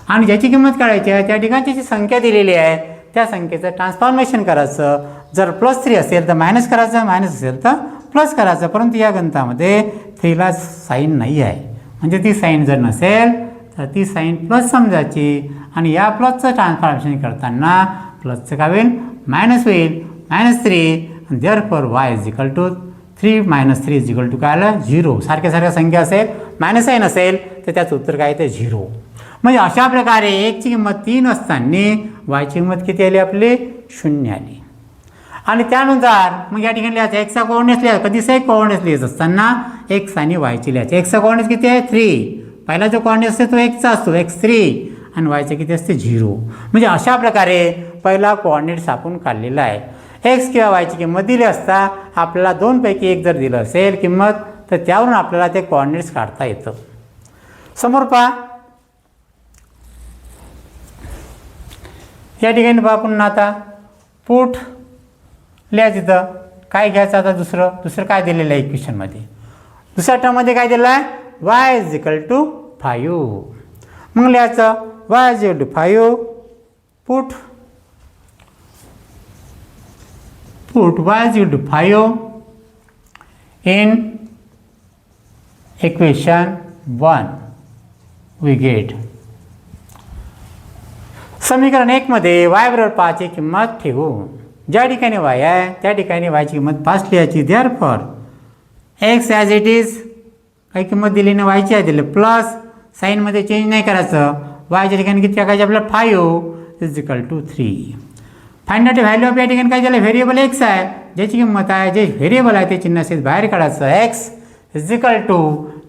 आणि ज्याची किंमत काढायची आहे त्या ठिकाणची जी संख्या दिलेली आहे त्या संख्येचं ट्रान्सफॉर्मेशन करायचं. जर +3 असेल तर मायनस करायचं, मायनस असेल तर प्लस करायचं. परंतु या गणितामध्ये 3ला साईन नाही आहे. म्हणजे ती साईन जर नसेल तर ती साईन प्लस समजायची आणि या प्लसचं ट्रान्सफॉर्मेशन करताना प्लसचं काय होईल मायनस होईल. -3 आणि देअरफॉर y = 3 - 3 काय आलं 0. सारख्या संख्या असेल मायनस साईन असेल तर त्याचं उत्तर काय ते 0. म्हणजे अशा प्रकारे एक्सची किंमत 3 असताना वायची किंमत किती आली आपली 0 आली. आणि त्यानुसार मग या ठिकाणी लिहायचं एक्सचा कोऑर्डिनेट्स लिहायचा. कधी से कोऑर्डिनेट्स लिहायचं असताना एक्स आणि वायची लिहायचे. एक्सचा कोऑर्डिनेट्स किती आहे 3. पहिला जो कोऑर्डिनेट असतो तो एक्सचा असतो x3 आणि वायचे किती असते 0. म्हणजे अशा प्रकारे पहिला कोऑर्डिनेट्स आपण काढलेला आहे. एक्स किंवा वायची किंमत दिली असता आपल्याला 2 पैकी एक जर दिलं असेल किंमत तर त्यावरून आपल्याला ते कोऑर्डिनेट्स काढता येतं. समोर पहा या ठिकाणी पहा पुन्हा आता पुट लिहायचं. तिथं काय घ्यायचं आता दुसरं काय दिलेलं आहे इक्वेशनमध्ये. दुसऱ्या टर्ममध्ये काय दिलं आहे y = 5. मग लिहायचं y = 5. Put y = 5 in equation 1 we get. समीकरण 1 मध्ये y बरोबर 5 ची किंमत ठेवू. ज्या ठिकाणी y आहे त्या ठिकाणी y ची किंमत 5 लिहायची. Therefore x as it is काही किंमत दिली ना y ची आहे दिली प्लस साईनमध्ये चेंज नाही करायचं. y च्या ठिकाणी किती टाकायचे आपल्याला 5 = 3. फाइंड आउट व्हॅल्यू ऑफ या ठिकाणी काय झालं व्हेरिएबल x आहे ज्याची किंमत आहे जे व्हेरिएबल आहे ते चिन्हासहित बाहेर काढायचं. x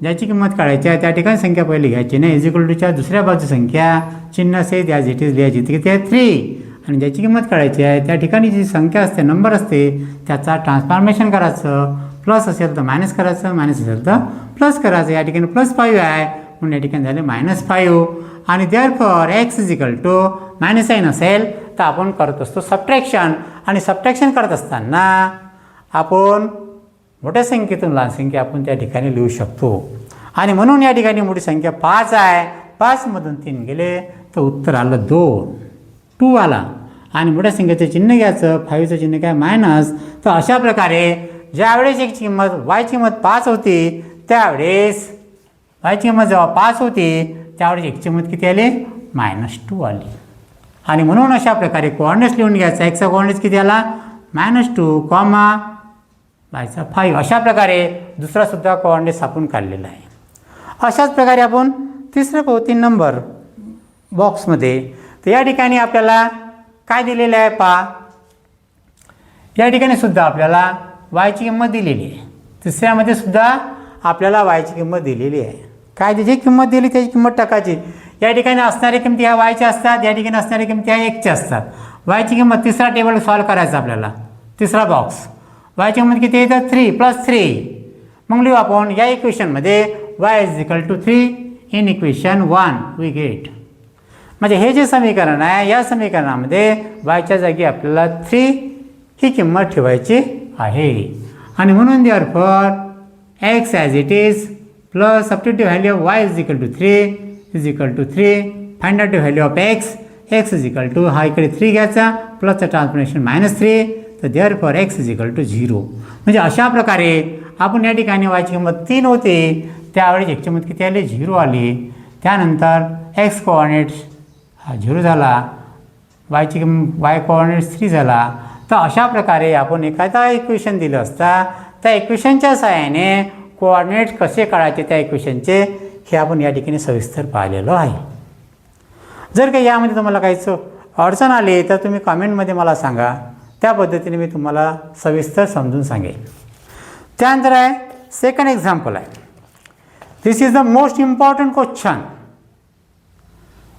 ज्याची किंमत काढायची आहे त्या ठिकाणी संख्या पहिली घ्यायची नाही. च्या दुसऱ्या बाजू संख्या चिन्हासहित ॲज इट इज लिहायची. ती किती आहे 3. आणि ज्याची किंमत काढायची आहे त्या ठिकाणी जी संख्या असते नंबर असते त्याचा ट्रान्सफॉर्मेशन करायचं. प्लस असेल तर मायनस करायचं, मायनस असेल तर प्लस करायचं. या ठिकाणी +5 आहे म्हणून या ठिकाणी झाले -5. आणि देअरफॉर x मायनस साईन असेल तर आपण करत असतो सबट्रॅक्शन. आणि सबट्रॅक्शन करत असताना आपण मोठ्या संख्येतून लहान संख्या आपण त्या ठिकाणी लिहू शकतो. आणि म्हणून या ठिकाणी मोठी संख्या 5 आहे. 5मधून 3 गेले तर उत्तर आलं 2 आला. आणि मोठ्या संख्येचं चिन्ह घ्यायचं, 5चं चिन्ह काय मायनस. तर अशा प्रकारे ज्यावेळेस एक किंमत वायची किंमत 5 होती त्यावेळेस वायची किंमत जेव्हा 5 होती त्यावेळेस एकची किंमत किती आली? -2 आली. आणि म्हणून अशा प्रकारे कोऑर्डिनेट्स लिहून घ्यायचा. एक्सचा कोऑर्डिनेट्स किती आला? -2, वायचा 5. अशा प्रकारे दुसरासुद्धा कोऑर्डिनेट्स आपण काढलेला आहे. अशाच प्रकारे आपण तिसरं पाहू 3 नंबर बॉक्समध्ये. तर या ठिकाणी आपल्याला काय दिलेलं आहे पहा. या ठिकाणी सुद्धा आपल्याला वायची किंमत दिलेली आहे. तिसऱ्यामध्ये सुद्धा आपल्याला वायची किंमत दिलेली आहे. काय त्याची किंमत दिली त्याची किंमत टाकायची. या ठिकाणी असणाऱ्या किमती ह्या वायच्या असतात, या ठिकाणी असणाऱ्या किमती ह्या एकच्या असतात. वायची किंमत तिसरा टेबल सॉल्व करायचा आपल्याला. तिसरा बॉक्स वायची किंमत किती येतं? 3 + 3. मग लिहू आपण या इक्वेशनमध्ये y = 3 in equation 1 we get. म्हणजे हे जे समीकरण आहे या समीकरणामध्ये वायच्या जागी आपल्याला 3 ही किंमत ठेवायची आहे. आणि म्हणून therefore x as it is plus substitute value of y = 3 find out value of x = हा इकडे 3 घ्यायचा प्लसचं ट्रान्सफॉर्मेशन -3. तर therefore x = 0. म्हणजे अशा प्रकारे आपण या ठिकाणी वायची किंमत 3 होती त्यावेळेस x ची किंमत किती आली? 0 आली. त्यानंतर x कोऑर्डिनेट्स हा 0 झाला, वायची किंमत y कोऑर्डिनेट्स 3 झाला. तर अशा प्रकारे आपण एखादा इक्वेशन दिलं असता त्या इक्वेशनच्या सहाय्याने कोऑर्डिनेट्स कसे काढायचे त्या इक्वेशनचे हे आपण या ठिकाणी सविस्तर पाहिलेलं आहे. जर काही यामध्ये तुम्हाला काहीच अडचण आली तर तुम्ही कमेंटमध्ये मला सांगा. त्या पद्धतीने मी तुम्हाला सविस्तर समजून सांगेन. त्यानंतर आहे सेकंड एक्झाम्पल आहे. This is the most important question.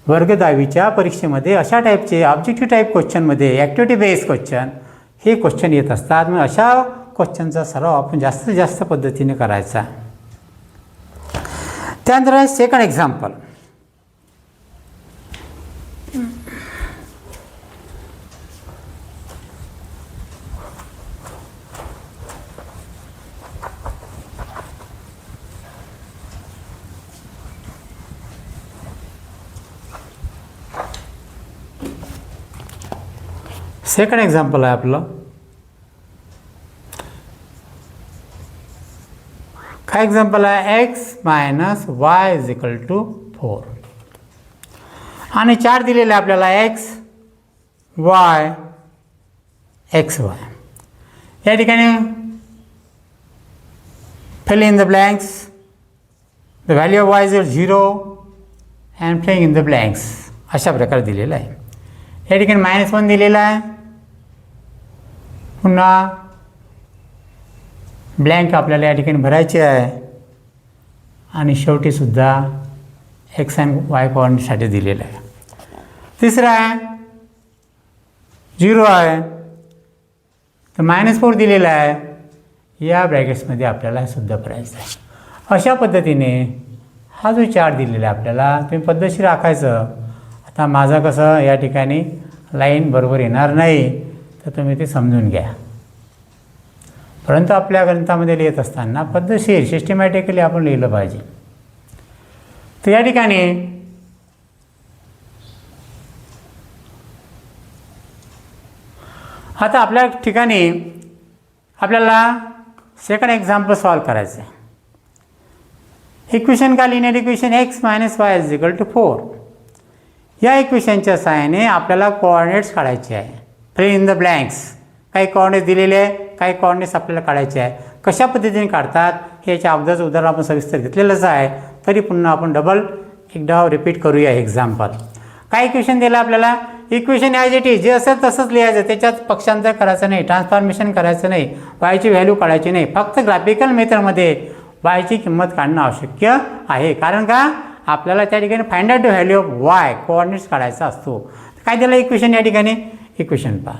वर्ग 10वीच्या परीक्षेमध्ये अशा टाईपचे ऑब्जेक्टिव्ह टाईप क्वेश्चनमध्ये ॲक्टिव्हिटी बेस्ड क्वेश्चन हे क्वेश्चन येत असतात. मग अशा क्वेश्चनचा सराव आपण जास्तीत जास्त पद्धतीने करायचा. त्यानंतर आहे सेकंड एक्झाम्पल. सेकंड एक्झाम्पल आहे आपलं. काय एक्झाम्पल आहे? x - y = 4 आणि 4 दिलेले आपल्याला x, y, xy. या ठिकाणी fill in the blanks. The value of y is 0 and filling in the blanks. अशा प्रकारे दिलेलं आहे. या ठिकाणी -1 दिलेला आहे. पुन्हा ब्लँक आपल्याला या ठिकाणी भरायचे आहे. आणि शेवटीसुद्धा x आणि y कोऑर्डिनेटसाठी दिलेलं आहे. तिसरा आहे 0 आहे तर -4 दिलेला आहे. या ब्रॅकेट्समध्ये आपल्याला हे सुद्धा भरायचं आहे. अशा पद्धतीने हा जो 4 दिलेला आहे आपल्याला तुम्ही पद्धतशीर राखायचं. आता माझं कसं या ठिकाणी लाईन बरोबर येणार नाही तर तुम्ही ते समजून घ्या. परंतु आपल्या ग्रंथामध्ये लिहित असताना पद्धतशीर सिस्टमॅटिकली आपण लिहिलं पाहिजे. तर या ठिकाणी आता आपल्या ठिकाणी आपल्याला सेकंड एक्झाम्पल सॉल्व करायचं आहे. इक्वेशन का लिनियर इक्वेशन x - y = 4. या इक्वेशनच्या सहाय्याने आपल्याला कोऑर्डिनेट्स काढायचे आहे. Fill in the blanks. काही कोऑर्डिनेट्स दिलेले आहे, काही कोऑर्डिनेट्स आपल्याला काढायचे आहे. कशा पद्धतीने काढतात हे याच्या अगोदरचं उदाहरण आपण सविस्तर घेतलेलंच आहे. तरी पुन्हा आपण एकदा रिपीट करूया एक्झाम्पल. काय इक्वेशन दिलं आपल्याला? इक्वेशन ॲज इट इज जे असेल तसंच लिहायचं. त्याच्यात पक्षांतर करायचं नाही, ट्रान्सफॉर्मेशन करायचं नाही, वायची व्हॅल्यू काढायची नाही. फक्त ग्राफिकल मेथडमध्ये वायची किंमत काढणं आवश्यक आहे. कारण का आपल्याला त्या ठिकाणी find out value of Y coordinates काढायचा असतो. काय दिलं इक्वेशन या ठिकाणी? इक्वेशन पहा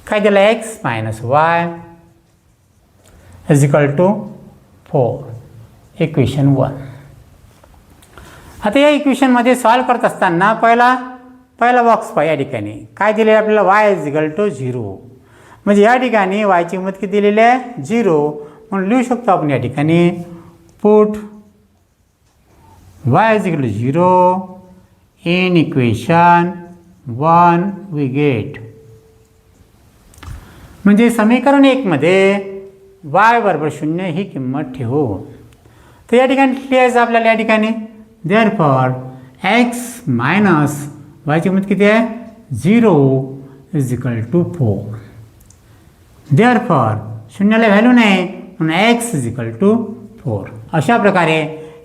काय दिलं? x - y = 4 equation 1. आता या इक्वेशनमध्ये सॉल्व करत असताना पहिला बॉक्स पहा. या ठिकाणी काय दिले आपल्याला? y = 0. म्हणजे या ठिकाणी वायची किंमत किती दिलेली आहे? 0. म्हणून लिहू शकतो आपण या ठिकाणी put y is equal to 0 in equation 1 we get. म्हणजे समीकरण 1 मध्ये y बरोबर 0 ही किंमत ठेवू. तर या ठिकाणी लिहायचं आपल्याला या ठिकाणी therefore x मायनस y ची किंमत किती आहे 0 इज इक्वल टू 4. therefore शून्याला व्हॅल्यू नाही म्हणून x इज इक्वल टू 4. अशा प्रकारे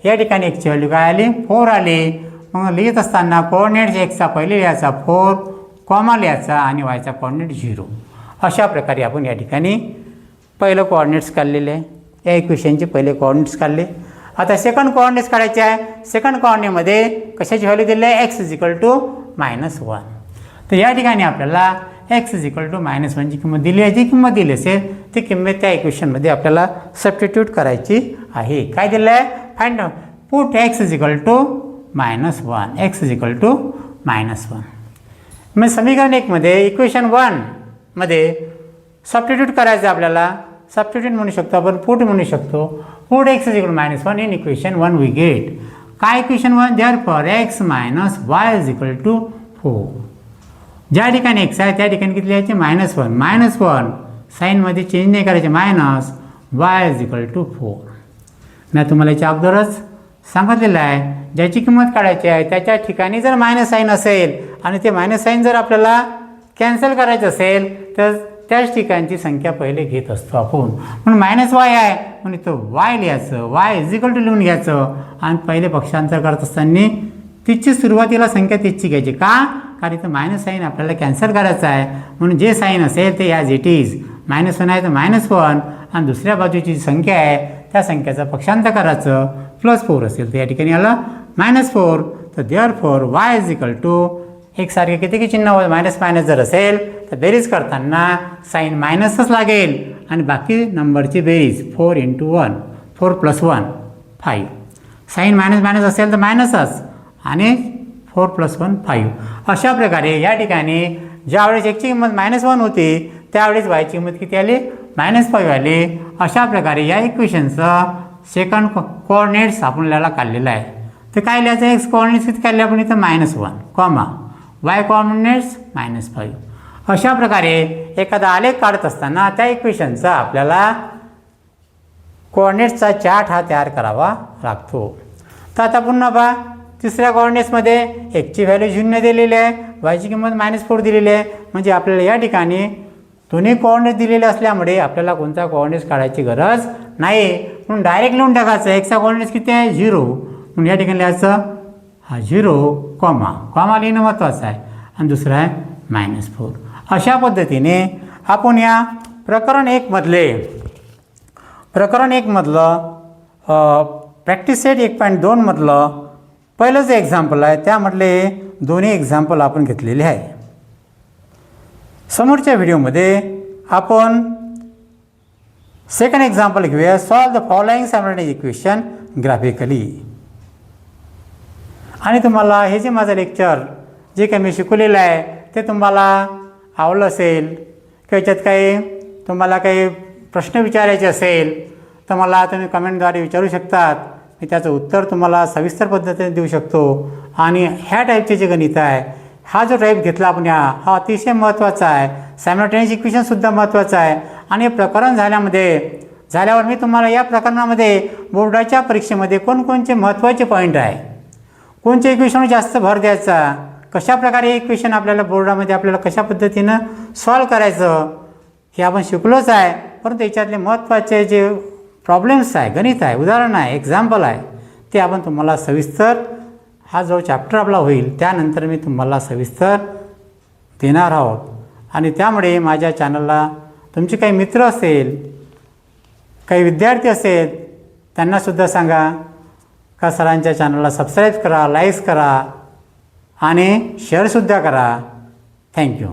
या ठिकाणी x ची व्हॅल्यू काय आली 4 आली. मग लिहित असताना कोऑर्डिनेट्स xचा पहिले लिहायचा 4 कॉमा लिहायचा आणि y चा कोऑर्डिनेट 0. अशा प्रकारे आपण या ठिकाणी पहिलं कोऑर्डिनेट्स काढलेले आहे. या इक्वेशनचे पहिले कोऑर्डिनेट्स काढले. आता सेकंड कोऑर्डिनेट्स काढायचे आहे. सेकंड कोऑर्डिनेटमध्ये कशाची व्हॅल्यू दिली आहे x इज इक्वल टू -1. तर या ठिकाणी आपल्याला x इज इक्वल टू -1 ची किंमत दिली आहे. जी किंमत दिली असेल ती किंमत त्या इक्वेशनमध्ये आपल्याला सबस्टिट्यूट करायची आहे. काय दिलं आहे find put x is equal to -1. x is equal to -1. मग समीकरण 1 मध्ये इक्वेशन 1 मध्ये सबस्टिट्यूट करायचं आपल्याला. सबस्टिट्यूट म्हणू शकतो आपण पुट म्हणू शकतो. Put x is equal -1 in equation 1 we get. काय equation 1 therefore x minus y is equal to 4. ज्या ठिकाणी x आहे त्या ठिकाणी किती लिहायचे -1 -1 साईनमध्ये चेंज नाही करायचे minus y is equal to 4. मी तुम्हाला याच्या अगोदरच सांगितलेलं आहे ज्याची किंमत काढायची आहे त्याच्या ठिकाणी जर मायनस साईन असेल आणि ते मायनस साईन जर आपल्याला कॅन्सल करायचं असेल तर त्याच ठिकाणची संख्या पहिले घेत असतो आपण. म्हणून -y आहे म्हणून तो y लिहायचं y इज इक्वल टू लिहून घ्यायचं आणि पहिले पक्षांतर करत असताना तिची सुरुवातीला संख्या तिची घ्यायची. का कारण इथं मायनस साईन आपल्याला कॅन्सल करायचं आहे म्हणून जे साईन असेल ते ॲज इट इज -1 आहे तर -1 आणि दुसऱ्या बाजूची जी संख्या आहे त्या संख्येचं पक्षांतर करायचं +4 असेल तर या ठिकाणी आलं -4. तर therefore y is equal to एकसारखे किती चिन्ह मायनस जर असेल तर बेरीज करताना साईन मायनसच लागेल आणि बाकी नंबरची बेरीज 4 × 1 4 + 1 5. साईन मायनस असेल तर मायनसच आणि 4 + 1 5. अशा प्रकारे या ठिकाणी ज्यावेळेस x ची किंमत -1 होती त्यावेळेस y ची किंमत किती आली -5 आली. अशा प्रकारे या इक्वेशनचं सेकंड कोऑर्डिनेट्स आपल्याला काढलेलं आहे. तर काय लिहायचं x कोऑर्डिनेट्स किती काढले आपण इथं -1 कॉमा y कोऑर्डिनेट्स -5. अशा प्रकारे एखादा आलेख काढत असताना त्या इक्वेशनचा आपल्याला कोऑर्डिनेट्सचा चार्ट हा तयार करावा लागतो. तर आता पुन्हा पहा तिसऱ्या कोऑर्डिनेट्समध्ये x ची व्हॅल्यू 0 दिलेली आहे y ची किंमत -4 दिलेली आहे. म्हणजे आपल्याला या ठिकाणी दोन्ही कोऑर्डिनेट्स दिलेले असल्यामुळे आपल्याला कोणता कोऑर्डिनेट्स काढायची गरज नाही म्हणून डायरेक्ट लिहून टाकायचं. x चा कोऑर्डिनेट्स किती आहे 0 म्हणून या ठिकाणी लिहायचं हा 0 कॉमा लिहिणं महत्त्वाचं आहे आणि दुसरं आहे -4. अशा पद्धतीने आपण या प्रकरण 1 मधलं प्रॅक्टिस सेट 1.2 मधलं पहिलं जे एक्झाम्पल आहे त्यामधले दोन्ही एक्झाम्पल आपण घेतलेले आहे. समोरच्या व्हिडिओमध्ये आपण सेकंड एक्झाम्पल घेऊया. Solve the following simultaneous equation graphically. आणि तुम्हाला हे जे माझं लेक्चर जे काही मी शिकवलेलं आहे ते तुम्हाला आवडलं असेल किंवा याच्यात काही तुम्हाला काही प्रश्न विचारायचे असेल तर मला तुम्ही कमेंटद्वारे विचारू शकतात. मी त्याचं उत्तर तुम्हाला सविस्तर पद्धतीने देऊ शकतो. आणि ह्या टाईपचे जे गणित आहे हा जो टाईप घेतला आपण हा अतिशय महत्त्वाचा आहे. सायमल्टेनियस इक्वेशनसुद्धा महत्त्वाचं आहे. आणि हे प्रकरण झाल्यावर मी तुम्हाला या प्रकरणामध्ये बोर्डाच्या परीक्षेमध्ये कोणकोणते महत्त्वाचे पॉईंट आहे कोणत्या इक्वेशनवर जास्त भर द्यायचा कशा प्रकारे इक्वेशन आपल्याला बोर्डामध्ये आपल्याला कशा पद्धतीनं सॉल्व करायचं हे आपण शिकलोच आहे. परंतु याच्यातले महत्त्वाचे जे प्रॉब्लेम्स आहे गणित आहे उदाहरण आहे एक्झाम्पल आहे ते आपण तुम्हाला सविस्तर हा जो चॅप्टर आपला होईल त्यानंतर मी तुम्हाला सविस्तर देणार आहोत. आणि त्यामुळे माझ्या चॅनलला तुमचे काही मित्र असेल काही विद्यार्थी असेल त्यांनासुद्धा सांगा का सरांच्या चॅनलला सबस्क्राईब करा लाईक करा आणि शेअरसुद्धा करा. थँक्यू.